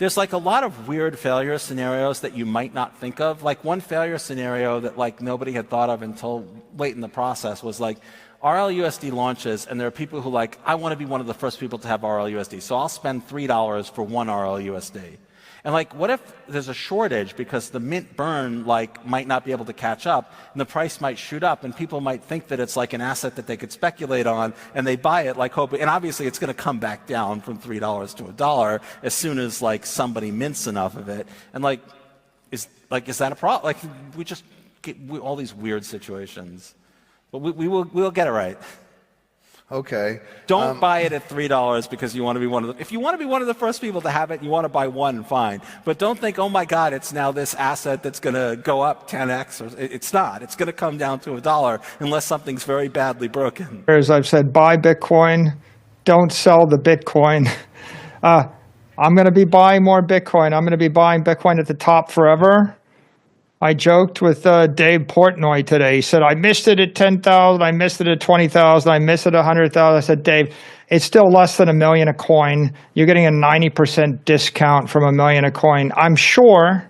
there's like a lot of weird failure scenarios that you might not think of. Like one failure scenario that like nobody had thought of until late in the process was like RLUSD launches, and there are people who like, I want to be one of the first people to have RLUSD, so I'll spend $3 for one RLUSD. And like, what if there's a shortage because the mint burn like might not be able to catch up, and the price might shoot up, and people might think that it's like an asset that they could speculate on, and they buy it like hoping, and obviously it's going to come back down from $3 to $1 as soon as like somebody mints enough of it. And like, is that a problem? Like, we just get all these weird situations, but we'll get it right. Okay. Don't buy it at $3 because you want to be one of the, if you want to be one of the first people to have it, you want to buy one, fine. But don't think, oh my God, it's now this asset that's going to go up 10x. It's not. It's going to come down to $1 unless something's very badly broken. As I've said, buy Bitcoin, don't sell the Bitcoin. I'm going to be buying more Bitcoin. I'm going to be buying Bitcoin at the top forever. I joked with Dave Portnoy today. He said, I missed it at 10,000, I missed it at 20,000, I missed it at 100,000. I said, Dave, it's still less than $1 million a coin. You're getting a 90% discount from $1 million a coin. I'm sure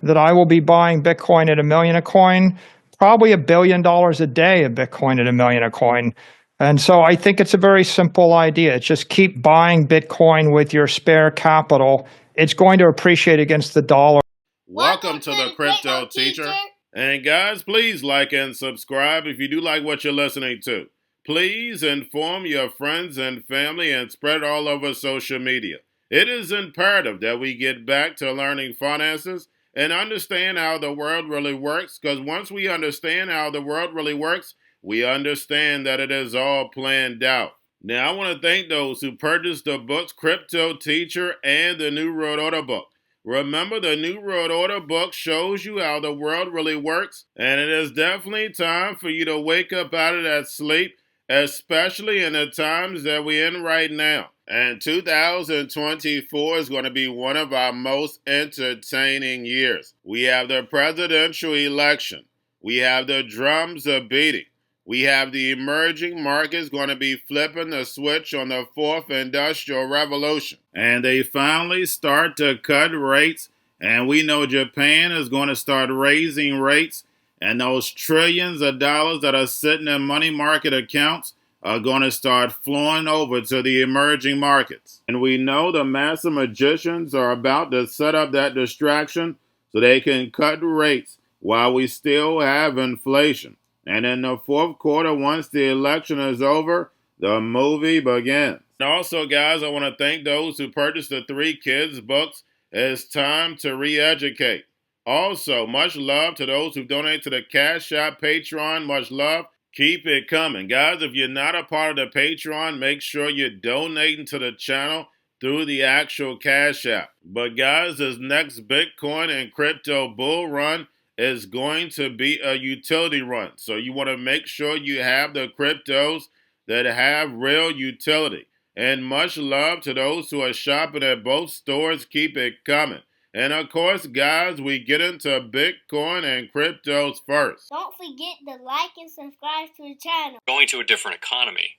that I will be buying Bitcoin at $1 million a coin, probably $1 billion a day of Bitcoin at $1 million a coin. And so I think it's a very simple idea. It's just keep buying Bitcoin with your spare capital. It's going to appreciate against the dollar. Welcome to the Crypto Teacher. And guys, please like and subscribe if you do like what you're listening to. Please inform your friends and family and spread it all over social media. It is imperative that we get back to learning finances and understand how the world really works, because once we understand how the world really works, we understand that it is all planned out. Now, I want to thank those who purchased the books Cryptoteacher and the New World Order book. Remember, the New World Order book shows you how the world really works, and it is definitely time for you to wake up out of that sleep, especially in the times that we're in right now. And 2024 is going to be one of our most entertaining years. We have the presidential election. We have the drums are beating. We have the emerging markets going to be flipping the switch on the fourth industrial revolution. And they finally start to cut rates. And we know Japan is going to start raising rates. And those trillions of dollars that are sitting in money market accounts are going to start flowing over to the emerging markets. And we know the master magicians are about to set up that distraction so they can cut rates while we still have inflation. And in the fourth quarter, once the election is over, the movie begins. And also, guys, I want to thank those who purchased the 3 Kids books. It's time to re-educate. Also, much love to those who donate to the Cash App, Patreon. Much love. Keep it coming. Guys, if you're not a part of the Patreon, make sure you're donating to the channel through the actual Cash App. But guys, this next Bitcoin and crypto bull run is going to be a utility run. So you want to make sure you have the cryptos that have real utility. And much love to those who are shopping at both stores. Keep it coming. And of course, guys, we get into Bitcoin and cryptos first. Don't forget to like and subscribe to the channel. Going to a different economy,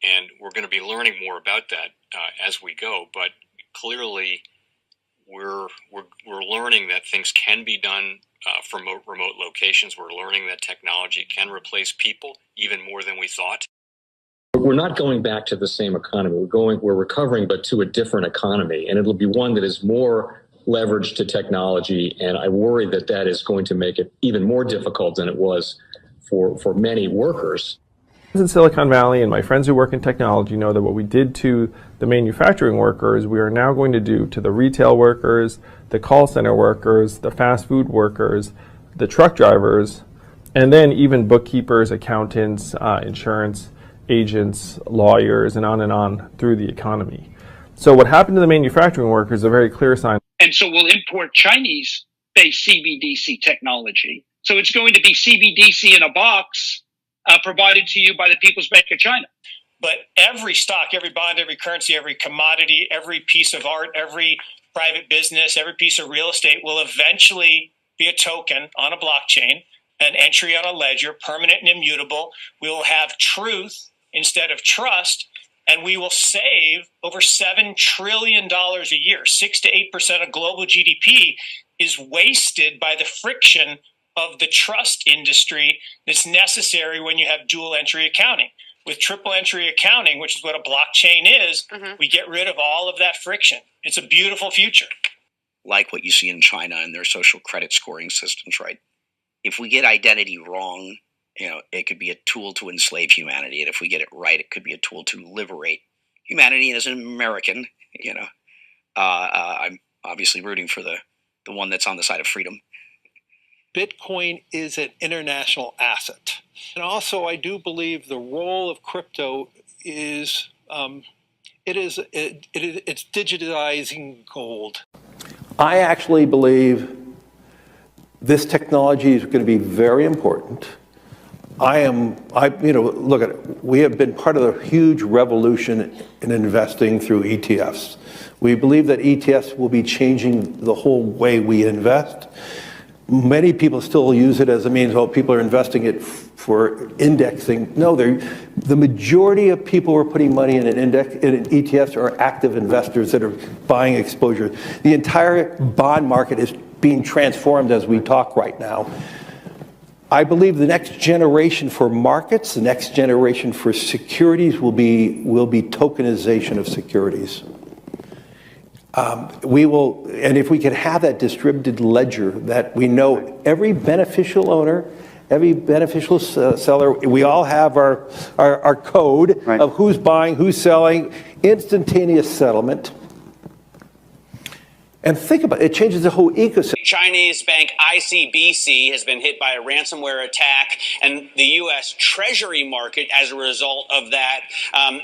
and we're going to be learning more about that as we go. But clearly, we're learning that things can be done from remote locations. We're learning that technology can replace people even more than we thought. We're not going back to the same economy. We're recovering, but to a different economy, and it'll be one that is more leveraged to technology. And I worry that that is going to make it even more difficult than it was for many workers. In Silicon Valley, and my friends who work in technology know that what we did to the manufacturing workers, we are now going to do to the retail workers, the call center workers, the fast food workers, the truck drivers, and then even bookkeepers, accountants, insurance agents, lawyers, and on through the economy. So what happened to the manufacturing workers is a very clear sign. And so we'll import Chinese-based CBDC technology. So it's going to be CBDC in a box provided to you by the People's Bank of China. But every stock, every bond, every currency, every commodity, every piece of art, every private business, every piece of real estate will eventually be a token on a blockchain, an entry on a ledger, permanent and immutable. We will have truth instead of trust, and we will save over $7 trillion a year. 6 to 8% of global GDP is wasted by the friction of the trust industry that's necessary when you have dual entry accounting. With triple entry accounting, which is what a blockchain is, we get rid of all of that friction. It's a beautiful future. Like what you see in China and their social credit scoring systems, right? If we get identity wrong, it could be a tool to enslave humanity. And if we get it right, it could be a tool to liberate humanity. And as an American, I'm obviously rooting for the one that's on the side of freedom. Bitcoin is an international asset. And also, I do believe the role of crypto is, it's digitizing gold. I actually believe this technology is going to be very important. Look at it. We have been part of a huge revolution in investing through ETFs. We believe that ETFs will be changing the whole way we invest. Many people still use it as a means, people are investing it for indexing. No, the majority of people who are putting money in in ETFs are active investors that are buying exposure. The entire bond market is being transformed as we talk right now. I believe the next generation for markets, the next generation for securities will be tokenization of securities. And if we can have that distributed ledger that we know every beneficial owner, every beneficial seller, we all have our code of who's buying, who's selling, instantaneous settlement. And think about it, it changes the whole ecosystem. Chinese bank ICBC has been hit by a ransomware attack, and the U.S. Treasury market, as a result of that,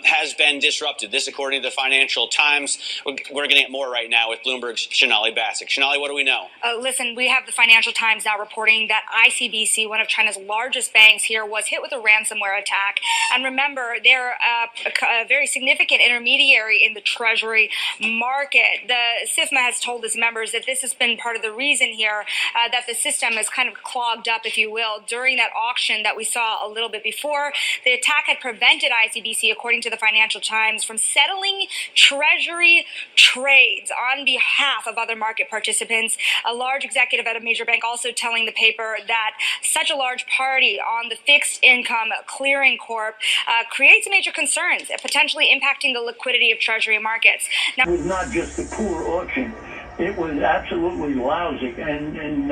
has been disrupted. This, according to the Financial Times. We're getting it more right now with Bloomberg's Shonali Bassick. Shonali, what do we know? Listen, we have the Financial Times now reporting that ICBC, one of China's largest banks here, was hit with a ransomware attack. And remember, they're a very significant intermediary in the Treasury market. The SIFMA has told its members that this has been part of the reason here that the system is kind of clogged up, if you will, during that auction that we saw a little bit before. The attack had prevented ICBC, according to the Financial Times, from settling Treasury trades on behalf of other market participants. A large executive at a major bank also telling the paper that such a large party on the fixed income clearing corp creates major concerns, potentially impacting the liquidity of Treasury markets. Now, it was not just a poor auction. It was absolutely lousy, and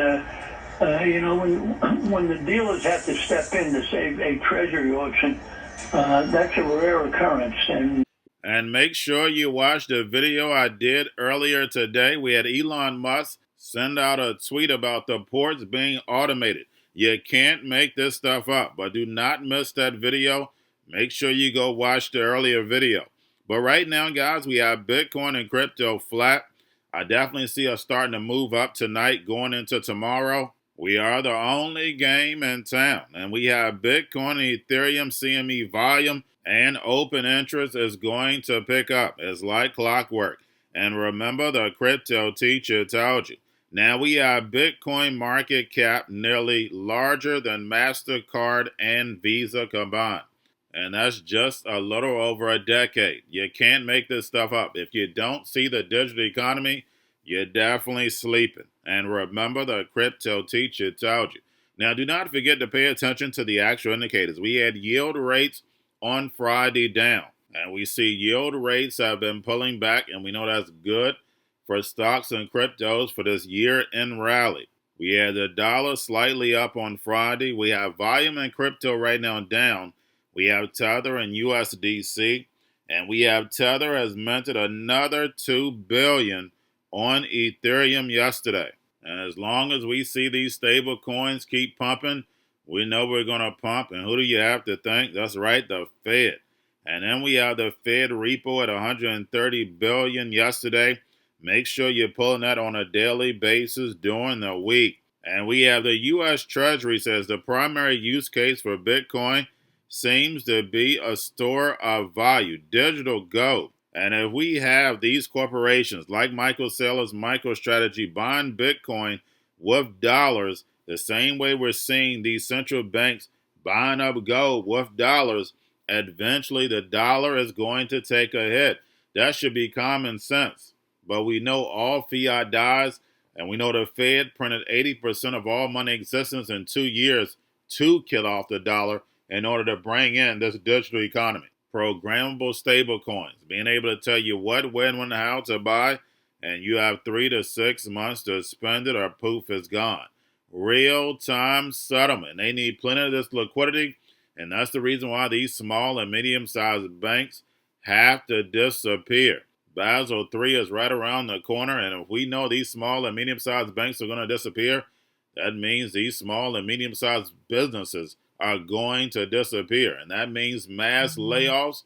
when the dealers have to step in to save a treasury auction, that's a rare occurrence. And make sure you watch the video I did earlier today. We had Elon Musk send out a tweet about the ports being automated. You can't make this stuff up, but do not miss that video. Make sure you go watch the earlier video. But right now, guys, we have Bitcoin and crypto flat. I definitely see us starting to move up tonight going into tomorrow. We are the only game in town, and we have Bitcoin and Ethereum CME volume and open interest is going to pick up. It's like clockwork. And remember, the crypto teacher told you. Now we have Bitcoin market cap nearly larger than MasterCard and Visa combined. And that's just a little over a decade. You can't make this stuff up. If you don't see the digital economy, you're definitely sleeping. And remember, the crypto teacher told you. Now, do not forget to pay attention to the actual indicators. We had yield rates on Friday down. And we see yield rates have been pulling back. And we know that's good for stocks and cryptos for this year-end rally. We had the dollar slightly up on Friday. We have volume in crypto right now down. We have Tether and USDC, and we have Tether has minted another $2 billion on Ethereum yesterday. And as long as we see these stable coins keep pumping, we know we're going to pump. And who do you have to thank? That's right, the Fed. And then we have the Fed repo at $130 billion yesterday. Make sure you're pulling that on a daily basis during the week. And we have the U.S. Treasury says the primary use case for Bitcoin seems to be a store of value, digital gold. And if we have these corporations like Michael Saylor's MicroStrategy buying Bitcoin with dollars, the same way we're seeing these central banks buying up gold with dollars, eventually the dollar is going to take a hit. That should be common sense. But we know all fiat dies, and we know the Fed printed 80% of all money existence in 2 years to kill off the dollar in order to bring in this digital economy. Programmable stablecoins, being able to tell you what, when, and how to buy, and you have 3 to 6 months to spend it or poof, it's gone. Real-time settlement. They need plenty of this liquidity, and that's the reason why these small and medium-sized banks have to disappear. Basel III is right around the corner, and if we know these small and medium-sized banks are going to disappear, that means these small and medium-sized businesses are going to disappear, and that means mass layoffs.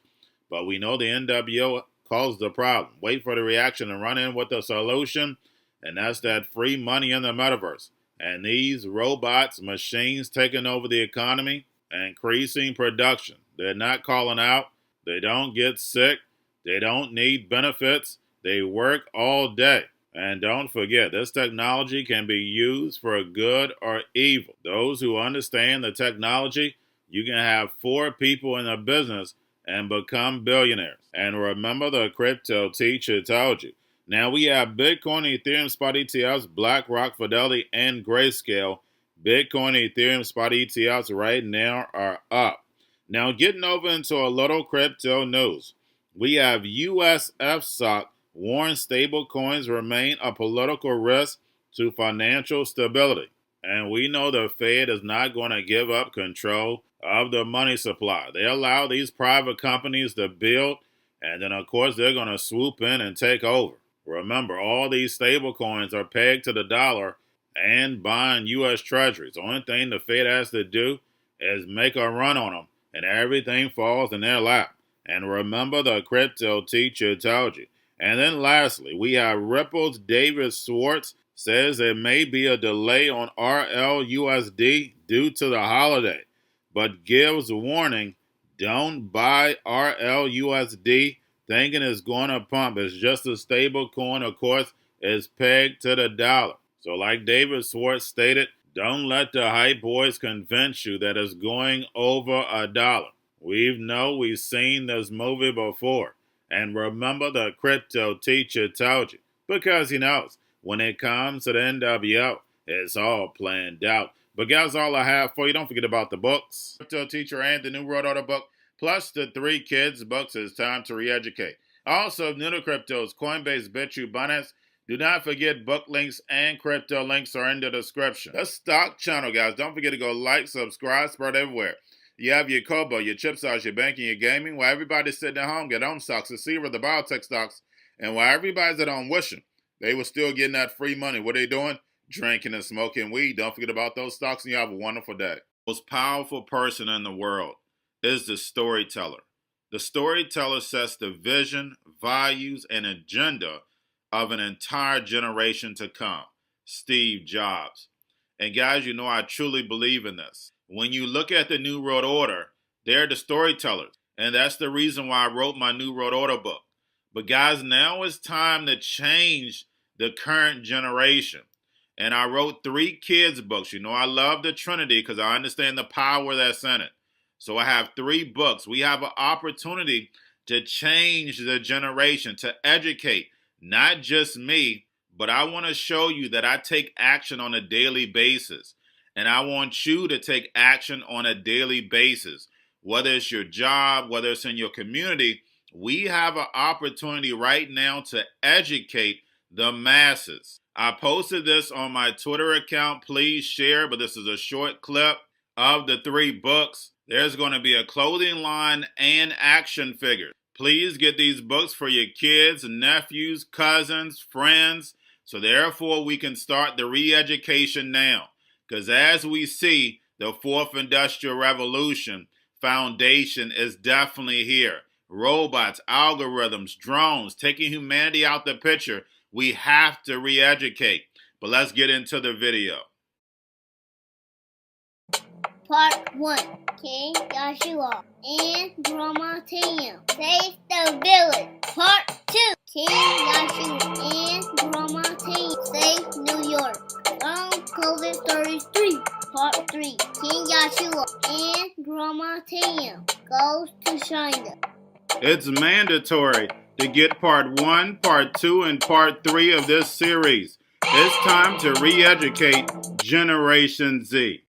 But we know the NWO caused the problem. Wait for the reaction and run in with the solution, and that's that free money in the metaverse. And these robots, machines taking over the economy, increasing production. They're not calling out. They don't get sick. They don't need benefits. They work all day. And don't forget, this technology can be used for good or evil. Those who understand the technology, you can have 4 people in a business and become billionaires. And remember, the crypto teacher told you. Now we have Bitcoin, Ethereum, spot ETFs, BlackRock, Fidelity, and Grayscale. Bitcoin, Ethereum, spot ETFs right now are up. Now getting over into a little crypto news. We have US FSOC warns stablecoins remain a political risk to financial stability. And we know the Fed is not going to give up control of the money supply. They allow these private companies to build, and then of course they're going to swoop in and take over. Remember, all these stablecoins are pegged to the dollar and buying U.S. Treasuries. The only thing the Fed has to do is make a run on them, and everything falls in their lap. And remember, the crypto teacher told you. And then lastly, we have Ripple's David Schwartz says there may be a delay on RLUSD due to the holiday, but gives warning, don't buy RLUSD thinking it's going to pump. It's just a stable coin, of course, is pegged to the dollar. So like David Schwartz stated, don't let the hype boys convince you that it's going over $1. We've seen this movie before. And remember, the crypto teacher told you, because he knows when it comes to the NWO, it's all planned out. But guys, all I have for you. Don't forget about the books, Crypto Teacher and the New World Order book, plus the 3 kids books. It's time to re-educate. Also, new to cryptos, Coinbase, Bitrue, Binance. Do not forget book links and crypto links are in the description. The stock channel, guys. Don't forget to go like, subscribe, spread everywhere. You have your Kobo, your chip stocks, your banking, your gaming. While everybody's sitting at home, get home stocks, the Xrp, the biotech stocks. And while everybody's at home wishing they were still getting that free money, what are they doing? Drinking and smoking weed. Don't forget about those stocks, and you have a wonderful day. The most powerful person in the world is the storyteller. The storyteller sets the vision, values, and agenda of an entire generation to come. Steve Jobs. And guys, you know I truly believe in this. When you look at the New World Order, they're the storytellers. And that's the reason why I wrote my New World Order book. But guys, now it's time to change the current generation. And I wrote 3 kids books. You know, I love the Trinity because I understand the power that's in it. So I have 3 books. We have an opportunity to change the generation, to educate, not just me, but I want to show you that I take action on a daily basis. And I want you to take action on a daily basis. Whether it's your job, whether it's in your community, we have an opportunity right now to educate the masses. I posted this on my Twitter account. Please share, but this is a short clip of the 3 books. There's going to be a clothing line and action figures. Please get these books for your kids, nephews, cousins, friends, so therefore we can start the re-education now. Because as we see, the 4th Industrial Revolution foundation is definitely here. Robots, algorithms, drones, taking humanity out the picture. We have to re-educate. But let's get into the video. Part 1. King Joshua and Drama Team save the village. Part 2. King Joshua and Drama Team save New York from COVID 33. Part 3, King Joshua and Grandma Tam goes to China. It's mandatory to get part 1, part 2, and part 3 of this series. It's time to re-educate Generation Z.